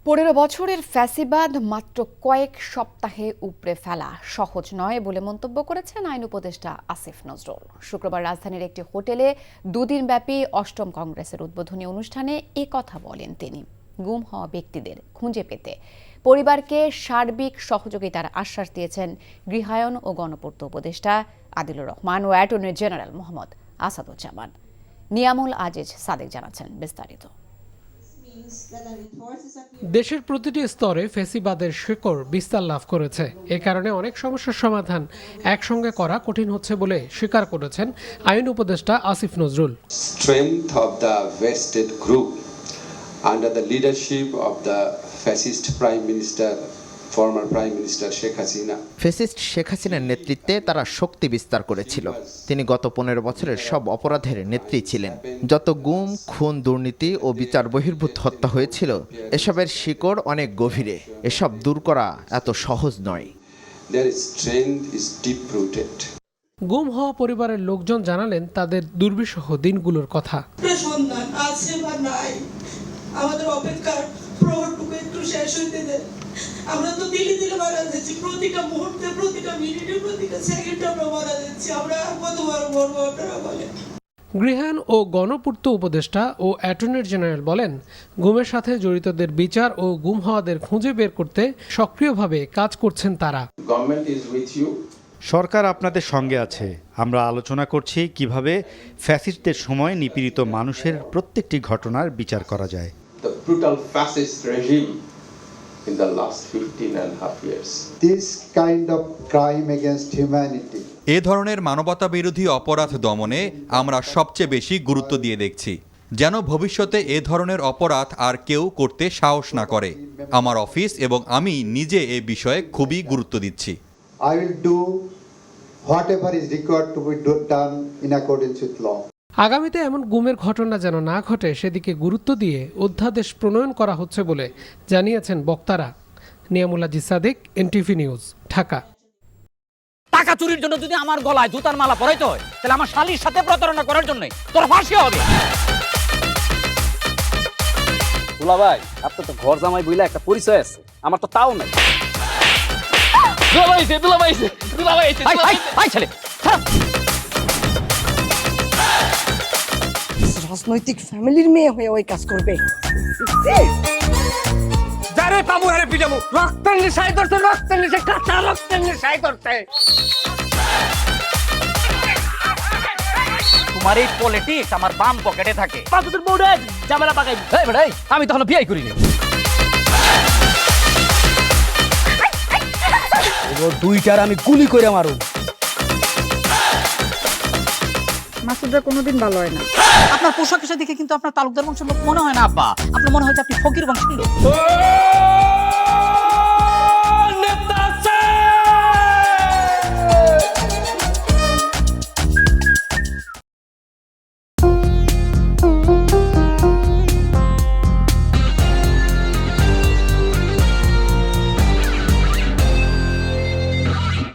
15 বছরের ফ্যাসিবাদ মাত্র কয়েক সপ্তাহে উপড়ে ফেলা সহজ নয় বলে মন্তব্য করেছেন আইন উপদেষ্টা আসিফ নজরুল। শুক্রবার রাজধানীর একটি হোটেলে দুদিনব্যাপী অষ্টম কংগ্রেসের উদ্বোধনী অনুষ্ঠানে কথা বলেন তিনি। গুম হওয়া ব্যক্তিদের খুঁজে পেতে পরিবারকে সার্বিক সহযোগিতার আশ্বাস দিয়েছেন গৃহায়ন ও গণপূর্ত উপদেষ্টা আদিলুর রহমান ও অ্যাটর্নি জেনারেল মোহাম্মদ আসাদুজ্জামান। নিয়ামুল আজিজ সাদেক জানাচ্ছেন বিস্তারিত। দেশের প্রতিটি স্তরে ফ্যাসিবাদের শিকড় বিস্তার লাভ করেছে। এ কারণে অনেক সমস্যার সমাধান একসঙ্গে করা কঠিন হচ্ছে বলে স্বীকার করেছেন আইন উপদেষ্টা Asif Nazrul. Strength of the vested group under the leadership of the fascist prime minister, former prime minister Sheikh Hasina. Fascist Sheikh হাসিনার নেতৃত্বে তারা শক্তি বিস্তার করেছিল। তিনি গত 15 বছরের সব অপরাধের নেত্রী ছিলেন। যত গুম, খুন, দুর্নীতি ও বিচার বহির্ভূত হত্যা হয়েছিল, এসবের শিকড় অনেক গভীরে। এসব দূর করা এত সহজ নয়। Their strength is deep rooted. গুম হওয়া পরিবারের লোকজন জানালেন তাদের দুর্বিষহ দিনগুলোর কথা। সন্তান আছে বা নাই, আমাদের অপেক্ষার প্রহরটুকু একটু শেষ হইতে দেন। আমরা তো দিলে দিলে মারা যাচ্ছি, প্রতিটা মুহূর্তে, প্রতিটা মিনিটে, প্রতিটা সেকেন্ডে আমরা মারা যাচ্ছি। আমরা কতবার মরবো আপনারা বলেন। গৃহায়ন ও গণপূর্ত উপদেষ্টা ও অ্যাটর্নি জেনারেল বলেন, গুমের সাথে জড়িতদের বিচার ও গুম হওয়াদের খুঁজে বের করতে সক্রিয়ভাবে কাজ করছেন তারা। Government is with you. সরকার আপনাদের সঙ্গে আছে। আমরা আলোচনা করছি কিভাবে ফ্যাসিস্টদের সময় নিপীড়িত মানুষের প্রত্যেকটি ঘটনার বিচার করা যায়। The brutal fascist regime in the last 15.5 years. This kind of crime against humanity. এ ধরনের মানবতা বিরোধী অপরাধ দমনে আমরা সবচেয়ে বেশি গুরুত্ব দিয়ে দেখছি, যেন ভবিষ্যতে এ ধরনের অপরাধ আর কেউ করতে সাহস না করে। আমার অফিস এবং আমি নিজে এ বিষয়ে খুবই গুরুত্ব দিচ্ছি। I will do whatever is required to be done in accordance with law. আগামীতে এমন গুমের ঘটনা যেন না ঘটে সেদিকে গুরুত্ব দিয়ে অধ্যাদেশ প্রণয়ন করা হচ্ছে বলে জানিয়েছেন বক্তারা। Niamul Aziz Sadek, NTV news, Dhaka. টাকা চুরির জন্য যদি আমার গলায় জুতার মালা পরাইতে হয়, তাহলে আমার শালীর সাথে প্রতারণা করার জন্য তোর ফাঁসি হবে। দুলা ভাই, আপনার তো ঘর জামাই বইলা একটা পরিচয় আছে, আমার তো তাও নাই। রাজনৈতিক ফ্যামিলির মেয়ে হয়ে ওই কাজ করবে। যারে পাবো আরে পিটাবো, রক্তের নেশায় ধরতে, রক্তের নেশায়, কাঁচা রক্তের নেশায় ধরতে। তোমার এই পলিটিক্স আমার বাম পকেটে থাকে। পাকুদের বউরে ঝামেলা পাকাই। এই বেটাই, আমি তখন বিয়ে করিনি। দুইটার আমি গুলি করে মারু। মাসুদরা কোনোদিন ভালো হয় না। আপনার পোশাক আশাক দেখে কিন্তু আপনার তালুকদার বংশের লোক মনে হয় না আব্বা, আপনার মনে হয় যে আপনি ফকির বংশের লোক।